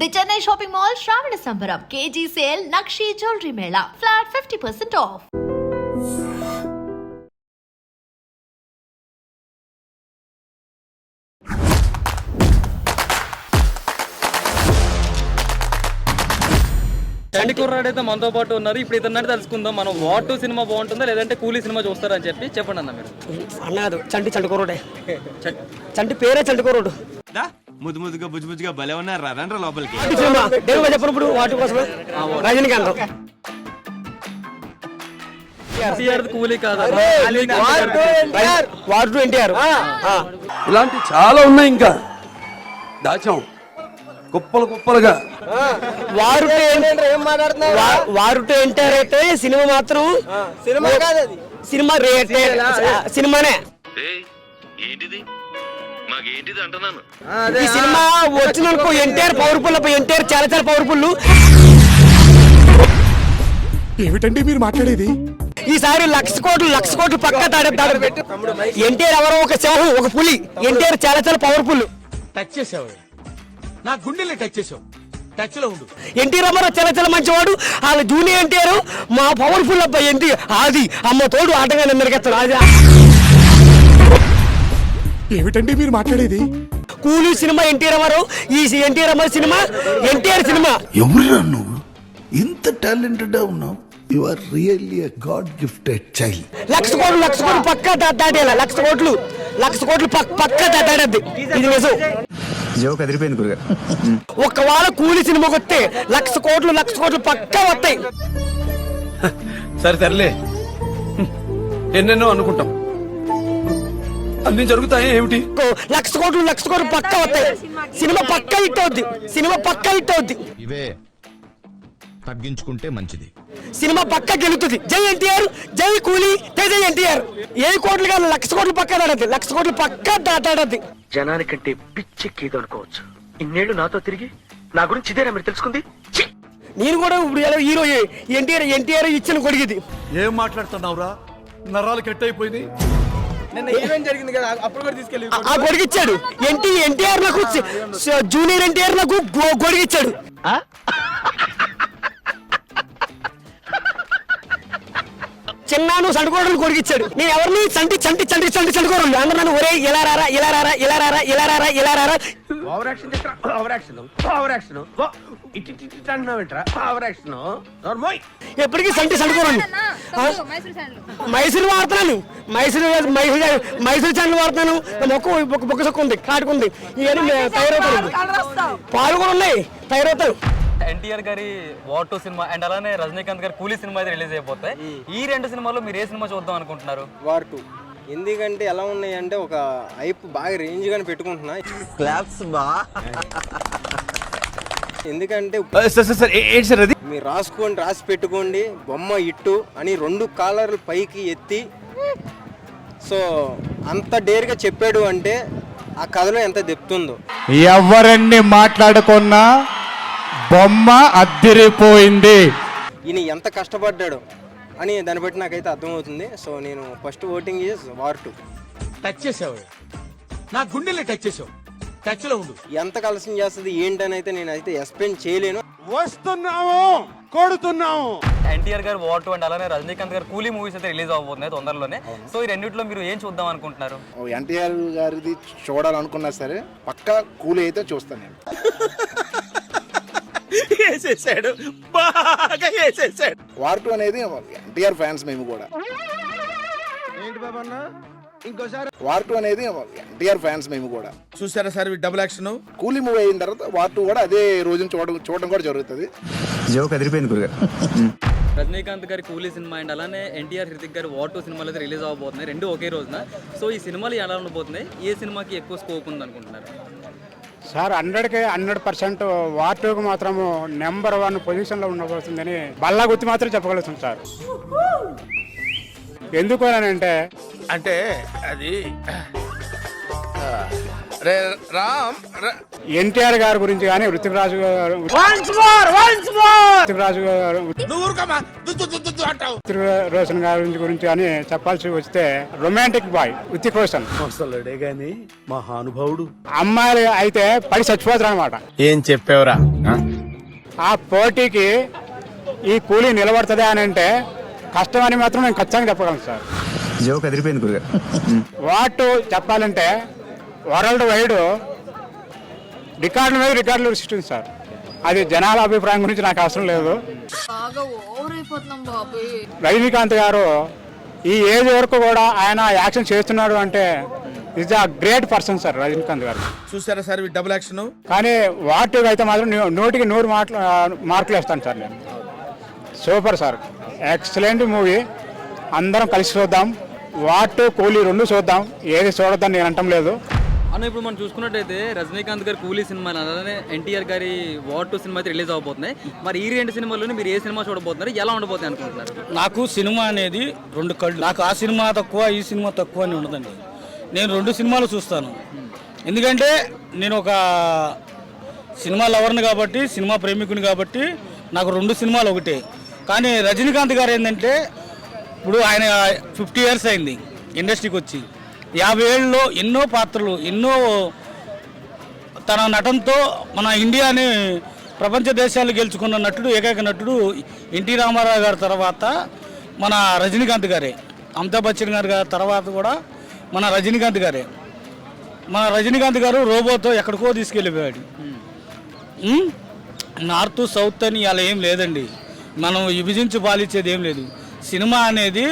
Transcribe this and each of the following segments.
The Chennai shopping mall Shravana Sambaram KG sale నక్షి jewellery మేళా flat 50% off. చంటి కుర్రాడు అయితే మనతో పాటు ఉన్నారు. ఇప్పుడు ఇతన్నట్టు తెలుసుకుందాం మనం. వార్ 2 సినిమా బాగుంటుందా లేదంటే కూలీ సినిమా చూస్తారా అని చెప్పి చెప్పండి అన్న. మీరు అన్నది చంటి కుర్రోడే. చంటి పేరే చంటి కుర్రోడు. ముద్దు ముద్దుగా బుజ్జు బుజ్జుగా భలే ఉన్నారు. రండ్రా లోపలికి. చెప్పినప్పుడు వాటి కోసమే రజనీకాంత్ కూలీ కాదు, వాడు ఎన్టీఆర్. ఇలాంటి చాలా ఉన్నాయి, ఇంకా దాచాం కుప్పలు కుప్పలుగా. వారుతో ఎన్టీఆర్ అయితే సినిమా మాత్రం సినిమా సినిమానే. ఈ సినిమా వచ్చిననుకో ఎన్టీఆర్ పవర్ఫుల్, ఎన్టీఆర్ చాలా చాలా పవర్ఫుల్. ఏమిటండి మీరు మాట్లాడేది? ఈసారి 1,00,00,000 కోట్లు పక్కా తాడేస్తాడు. ఎన్టీఆర్ ఎవరో ఒక సింహం, ఒక పులి. ఎన్టీఆర్ చాలా చాలా పవర్ఫుల్. టచ్ చేసావు, నా గుండెల్ని టచ్ చేసావు. టచ్ లో ఉండు. ఎన్టీ రామారావు చాలా చాలా మంచివాడు. వాళ్ళ జూనియర్ ఎన్టీఆర్ మా పవర్ఫుల్ అబ్బాయి. ఏంటి అది అమ్మ తోడు ఆటగానే మెరుగెత్తాడు. అది ఏమిటండి మీరు మాట్లాడేది? కూలీ సినిమా ఎన్టీ రామారావు, ఈ NT Rama Rao cinema NTR cinema. ఎవరురా నువ్వు? ఇంత టాలెంటెడ్ ఉన్నావు. You are really a god gifted child. 1,00,00,000 కోట్లు పక్కా దాటేలా. 1,00,00,000 కోట్లు పక్కా దాటాడద్ది. ఇది నిజం. జోక్ అదిరిపోయింది గురుగారు. ఒకవేళ కూలీ సినిమాకి వస్తే 1,00,00,000 కోట్లు పక్కా వస్తాయి. సరే సర్లే, ఎన్నెన్నో అనుకుంటాం, అన్ని జరుగుతాయి. ఏమిటి 1,00,00,000 కోట్లు పక్కా వస్తాయి. సినిమా పక్కా హిట్ అవుద్ది. సినిమా పక్కా హిట్ అవుద్ది. ఇవే తగ్గించుకుంటే మంచిది. సినిమా పక్కా గెలుతుంది. జై ఎన్టీఆర్, జై కూలీ, జై ఎన్టీఆర్. ఏ కోట్లు కాదు, 1,00,00,000 కోట్లు పక్కా దాడద్ది. 1,00,00,000 కోట్లు పక్కా దాటాడద్ది. జనానికంటే పిచ్చెక్కిదో అనుకోవచ్చు. ఇన్నేళ్లు నాతో తిరిగి నా గురించి ఇదేనా మీరు తెలుసుకుంది? నేను కూడా ఇప్పుడు హీరో ఎన్టీఆర్ ఇచ్చిన కొడిగిది. ఏం మాట్లాడుతున్నావురా? నరాలు కట్ అయిపోయింది. ఆ గొడిగిచ్చాడు. ఎన్టీఆర్ నాకు జూనియర్ ఎన్టీఆర్ నాకు గొడిగిచ్చాడు. చిన్నాను సండుకోవడం కొడిగిచ్చాడు. నేను ఎవరిని సండుకోవడం అందరూ నన్ను ఒరే ఇలా రారా. ఎప్పటికీ సండుకోరండి. మైసూరు వాడుతున్నాను, మైసూరు ఛానల్ వాడుతున్నాను. మొక్క సొక్క ఉంది, కాటుకుంది. ఇవన్నీ తయారవుతాను. పాలు కూడా ఉన్నాయి, తయారవుతాను. ఎన్టీఆర్ గారి వార్ 2 సినిమా అండ్ అలానే రజనీకాంత్ గారి కూలీ సినిమా అయితే రిలీజ్ అయిపోతాయి. ఈ 2 సినిమాల్లో మీరు ఏ సినిమా చూద్దాం అనుకుంటున్నారు? వార్ 2 ఎందుకంటే ఎలా ఉన్నాయి అంటే ఒక హైప్ బాగా రేంజ్ గానే పెట్టుకుంటున్నా. క్లాప్స్ బా. ఎందుకంటే అది మీరు రాసి పెట్టుకోండి బొమ్మ ఇట్టు అని 2 కాలర్లు పైకి ఎత్తి సో అంత డేర్గా చెప్పాడు అంటే ఆ కథలో ఎంత దెప్తుందో. ఎవరన్నీ మాట్లాడుకున్నా బొమ్మ అద్దరిపోయింది. ఈయన ఎంత కష్టపడ్డాడు అని దాన్ని బట్టి నాకైతే అర్థమవుతుంది. సో నేను first voting is war 2. Touch చేసావు, నా గుండెల్ని టచ్ చేసావు. టచ్ లో ఉండు. ఎంత కలసం చేస్తుంది ఏంటని అయితే నేను అయితే ఎక్స్ప్లెయిన్ చేయలేను. వస్తున్నాము, కొడుతున్నాము. ఎన్టీఆర్ గారు వార్ 2 అండ్ అలానే రజనీకాంత్ గారు కూలీ మూవీస్ అయితే రిలీజ్ అవబోతున్నాయి తొందరలోనే. సో ఈ రెండిట్లో మీరు ఏం చూద్దాం అనుకుంటున్నారు? ఎన్టీఆర్ గారిది చూడాలనుకున్నా సరే పక్కా కూలీ అయితే చూస్తాను నేను. వార్ 2 అనేది ఎన్టీఆర్ ఫ్యాన్స్ మేము కూడా. వార్ 2 అనేది ఎన్టీఆర్ ఫ్యాన్స్ మేము కూడా. చూసారా సార్ డబుల్ యాక్షన్? కూలీ మూవీ అయిన తర్వాత వార్ 2 కూడా అదే రోజున చూడడం కూడా జరుగుతుంది. జోక్ అదిరిపోయింది గురుగారు. రజనీకాంత్ గారి కూలీ సినిమా అండ్ అలానే ఎన్టీఆర్ హృతిక్ గారి వార్ 2 సినిమాలు అయితే రిలీజ్ అవబోతున్నాయి, 2 ఒకే రోజున. సో ఈ సినిమాలు ఎలా ఉండబోతున్నాయి? ఏ సినిమాకి ఎక్కువ స్కోప్ ఉంది అనుకుంటున్నారు? సార్ 100% వార్ 2కి మాత్రము నెంబర్ 1 పొజిషన్లో ఉండబోతుందని బల్లా గుర్తి మాత్రం చెప్పగలుగుతుంది సార్. ఎందుకు అంటే అంటే అది రామ్ ఎన్టీఆర్ గారి గురించి కానీ ఋతిక్ రాజు గారు రోషన్ గారి గురించి కానీ చెప్పాల్సి వస్తే రొమాంటిక్ బాయ్ ఋతిక్ రోషన్ అసలుడే గాని మహానుభావుడు. అమ్మాయిలు అయితే పడి చచ్చిపోతారు అనమాట. ఏం చెప్పావురా? ఆ పోటీకి ఈ కూలీ నిలబడుతుందా అని అంటే కష్టం అని మాత్రం నేను ఖచ్చితంగా చెప్పగలను సార్. జోక్ అదిరిపోయింది గురుగారు. వాటు చెప్పాలంటే వరల్డ్ వైడ్ రికార్డుల మీద రికార్డులు సృష్టింది సార్. అది జనాల అభిప్రాయం గురించి నాకు అవసరం లేదు. రజనీకాంత్ గారు ఈ ఏజ్ వరకు కూడా ఆయన యాక్షన్ చేస్తున్నాడు అంటే is a great person sir Rajinikanth గారు. చూసారా సార్ డబుల్ యాక్షన్? కానీ వాటికి అయితే మాత్రం 100కి 100 మార్కులు వేస్తాను సార్ నేను. Super sir, excellent movie. అందరం కలిసి చూద్దాం. వాటు కూలీ 2 చూద్దాం, ఏది చూడొద్దని నేను అంటం లేదు. అన్న ఇప్పుడు మనం చూసుకున్నట్టయితే రజనీకాంత్ గారి కూలీ సినిమా అలానే ఎన్టీఆర్ గారి వార్ 2 సినిమా అయితే రిలీజ్ అవబోతున్నాయి. మరి ఈ 2 సినిమాల్లోనే మీరు ఏ సినిమా చూడబోతున్నారు, ఎలా ఉండబోతుంది అనుకుంటున్నారు? నాకు సినిమా అనేది 2 కళ్ళు. నాకు ఆ సినిమా తక్కువ ఈ సినిమా తక్కువ అని ఉండదండి. నేను 2 సినిమాలు చూస్తాను. ఎందుకంటే నేను ఒక సినిమా లవర్ని కాబట్టి, సినిమా ప్రేమికుని కాబట్టి నాకు 2 సినిమాలు ఒకటే. కానీ రజనీకాంత్ గారు ఏంటంటే ఇప్పుడు ఆయన 50 years అయింది ఇండస్ట్రీకి వచ్చి. 50 ఏళ్ళలో ఎన్నో పాత్రలు, ఎన్నో తన నటనతో మన ఇండియాని ప్రపంచ దేశాలు గెలుచుకున్న నటుడు, ఏకైక నటుడు ఎన్టీ రామారావు గారి తర్వాత మన రజనీకాంత్ గారే. అమితాబ్ బచ్చన్ గారి తర్వాత కూడా మన రజనీకాంత్ గారే. మన రజనీకాంత్ గారు రోబోతో ఎక్కడికో తీసుకెళ్ళిపోయాడు. నార్త్ సౌత్ అని అలా ఏం లేదండి. మనం విభజించి పాలించేది ఏం లేదు. సినిమా అనేది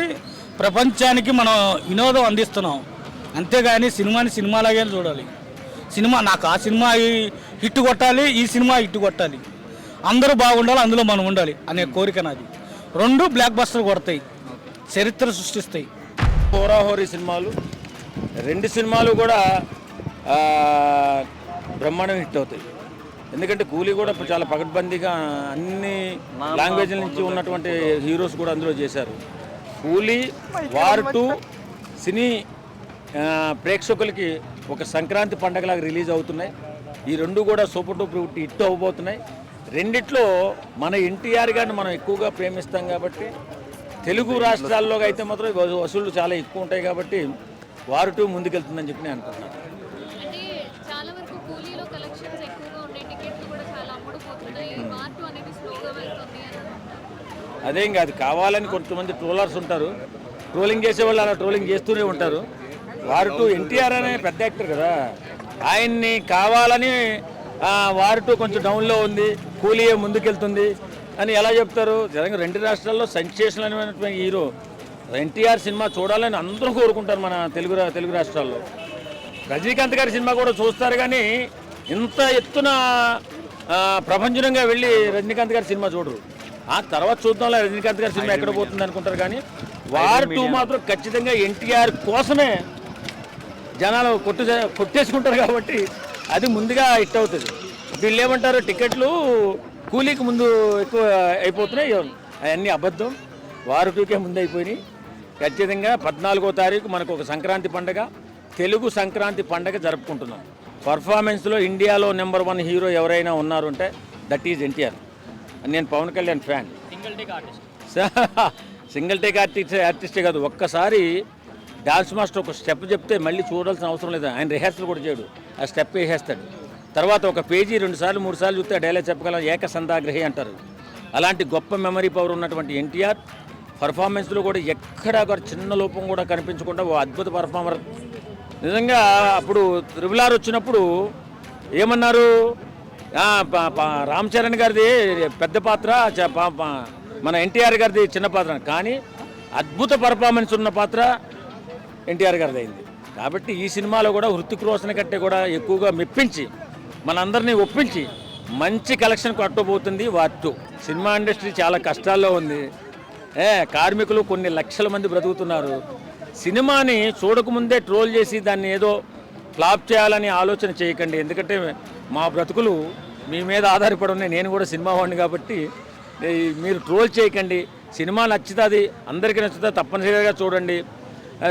ప్రపంచానికి మనం వినోదం అందిస్తున్నాం, అంతేగాని సినిమాని సినిమాలాగే చూడాలి. సినిమా నాకు ఆ సినిమా హిట్ కొట్టాలి, ఈ సినిమా హిట్ కొట్టాలి, అందరూ బాగుండాలి, అందులో మనం ఉండాలి అనే కోరిక నాది. 2 బ్లాక్ బస్టర్ కొడతాయి, చరిత్ర సృష్టిస్తాయి. హోరాహోరీ సినిమాలు 2 సినిమాలు కూడా బ్రహ్మాండం హిట్ అవుతాయి. ఎందుకంటే కూలీ కూడా ఇప్పుడు చాలా పకడ్బందీగా అన్ని లాంగ్వేజ్ల నుంచి ఉన్నటువంటి హీరోస్ కూడా అందులో చేశారు. కూలీ, వార్ 2 సినీ ప్రేక్షకులకి ఒక సంక్రాంతి పండగలాగా రిలీజ్ అవుతున్నాయి. ఈ 2 కూడా సూపర్ డూపర్ హిట్ అవ్వబోతున్నాయి. రెండిట్లో మన ఎన్టీఆర్ గారిని మనం ఎక్కువగా ప్రేమిస్తాం కాబట్టి, తెలుగు రాష్ట్రాల్లో అయితే మాత్రం వసూళ్లు చాలా ఎక్కువ ఉంటాయి కాబట్టి వార్ 2 ముందుకెళ్తుందని చెప్పి నేను అనుకుంటున్నాను. అదేం కాదు, కావాలని కొంతమంది ట్రోలర్స్ ఉంటారు, ట్రోలింగ్ చేసేవాళ్ళు అలా ట్రోలింగ్ చేస్తూనే ఉంటారు. వార్ 2 ఎన్టీఆర్ అనే పెద్ద యాక్టర్ కదా, ఆయన్ని కావాలని వార్ 2 కొంచెం డౌన్లో ఉంది, కూలీయే ముందుకెళ్తుంది అని ఎలా చెప్తారు? జరంగా 2 రాష్ట్రాల్లో సెన్సేషన్ అనేటువంటి హీరో ఎన్టీఆర్ సినిమా చూడాలని అందరూ కోరుకుంటారు మన తెలుగు రాష్ట్రాల్లో. రజనీకాంత్ గారి సినిమా కూడా చూస్తారు, కానీ ఇంత ఎత్తున ప్రపంచంగా వెళ్ళి రజనీకాంత్ గారి సినిమా చూడరు. ఆ తర్వాత చూద్దాంలో రజనీకాంత్ గారి సినిమా ఎక్కడ పోతుంది అనుకుంటారు. కానీ వార్ 2 మాత్రం ఖచ్చితంగా ఎన్టీఆర్ కోసమే జనాలు కొట్టేసుకుంటారు కాబట్టి అది ముందుగా హిట్ అవుతుంది. వీళ్ళు ఏమంటారు, టికెట్లు కూలీకి ముందు ఎక్కువ అయిపోతున్నాయి, అవన్నీ అబద్ధం. వార్ 2కే ముందు అయిపోయినాయి. ఖచ్చితంగా 14వ తారీఖు మనకు ఒక సంక్రాంతి పండుగ, తెలుగు సంక్రాంతి పండుగ జరుపుకుంటున్నాం. పర్ఫార్మెన్స్లో ఇండియాలో నెంబర్ 1 హీరో ఎవరైనా ఉన్నారు అంటే దట్ ఈజ్ ఎన్టీఆర్. నేను Pavan Kalyan fan. Single take ఆర్టిస్టే కాదు, ఒక్కసారి డాన్స్ మాస్టర్ ఒక స్టెప్ చెప్తే మళ్ళీ చూడాల్సిన అవసరం లేదు. ఆయన రిహార్సల్ కూడా చేయడు, ఆ స్టెప్ వేసేస్తాడు. తర్వాత ఒక పేజీ 2 సార్లు 3 సార్లు చూస్తే డైలాగ్ చెప్పగలం, ఏకసంధాగ్రహి అంటారు. అలాంటి గొప్ప మెమరీ పవర్ ఉన్నటువంటి ఎన్టీఆర్ పర్ఫార్మెన్స్లో కూడా ఎక్కడా ఒక చిన్న లోపం కూడా కనిపించకుండా ఓ అద్భుత పర్ఫార్మర్. నిజంగా అప్పుడు RRR వచ్చినప్పుడు ఏమన్నారు, రామ్ చరణ్ గారిది పెద్ద పాత్ర, మన ఎన్టీఆర్ గారిది చిన్న పాత్ర, కానీ అద్భుత పర్ఫార్మెన్స్ ఉన్న పాత్ర ఎన్టీఆర్ గారిది అయింది. కాబట్టి ఈ సినిమాలో కూడా హృతిక్ రోషన్ కంటే కూడా ఎక్కువగా మెప్పించి మనందరినీ ఒప్పించి మంచి కలెక్షన్ కొట్టబోతుంది వార్ 2. సినిమా ఇండస్ట్రీ చాలా కష్టాల్లో ఉంది. కార్మికులు కొన్ని లక్షల మంది బ్రతుకుతున్నారు. సినిమాని చూడకముందే ట్రోల్ చేసి దాన్ని ఏదో ఫ్లాప్ చేయాలని ఆలోచన చేయకండి. ఎందుకంటే మా బ్రతుకులు మీ మీద ఆధారపడి ఉన్నాయి. నేను కూడా సినిమా వాడిని కాబట్టి మీరు ట్రోల్ చేయకండి. సినిమా నచ్చుతుంది, అందరికీ నచ్చుతుంది, తప్పనిసరిగా చూడండి,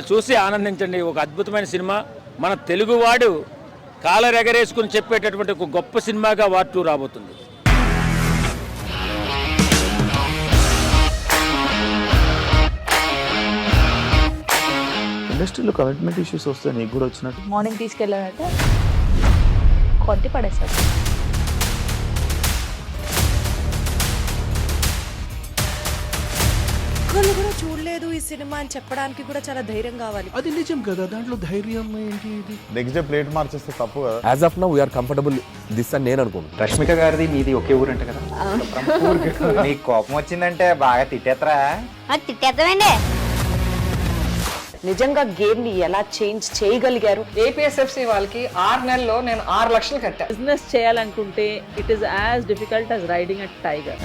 చూసి ఆనందించండి. ఒక అద్భుతమైన సినిమా. మన తెలుగువాడు కాలర్ ఎగరేసుకుని చెప్పేటటువంటి ఒక గొప్ప సినిమాగా వార్ 2 రాబోతుంది. ఇండస్ట్రీలో కమిట్మెంట్ ఇష్యూస్ వస్తే నీకు కూడా వచ్చినట్టు మార్నింగ్ తీసుకెళ్ళానంటే కొట్టి పడేసాడు. ఒక్కళ్ళు కూడా చూడలేదు ఈ సినిమా అని చెప్పడానికి కూడా చాలా ధైర్యం కావాలి. అది నిజం కదా, దాంట్లో ధైర్యం ఏంటి? ఇది నెక్స్ట్ డే ప్లేట్ మార్చేస్తే తప్పు కదా. As of now we are comfortable this అని నేను అనుకుంటున్నాను. రష్మిక గారిది మీది ఒకే ఊరు అంట కదా? నీకు కోపం వచ్చిందంటే బాగా తిట్టేత్తరా? తిట్టేద్దామండి. నిజంగా గేమ్ ని ఎలా చేంజ్ చేయగలిగారు? ఏపీఎస్ఎఫ్సి వాళ్ళకి 6 నెలల్లో నేను 6 లక్షలు కట్టా. బిజినెస్ చేయాలనుకుంటే it is as difficult as riding a tiger.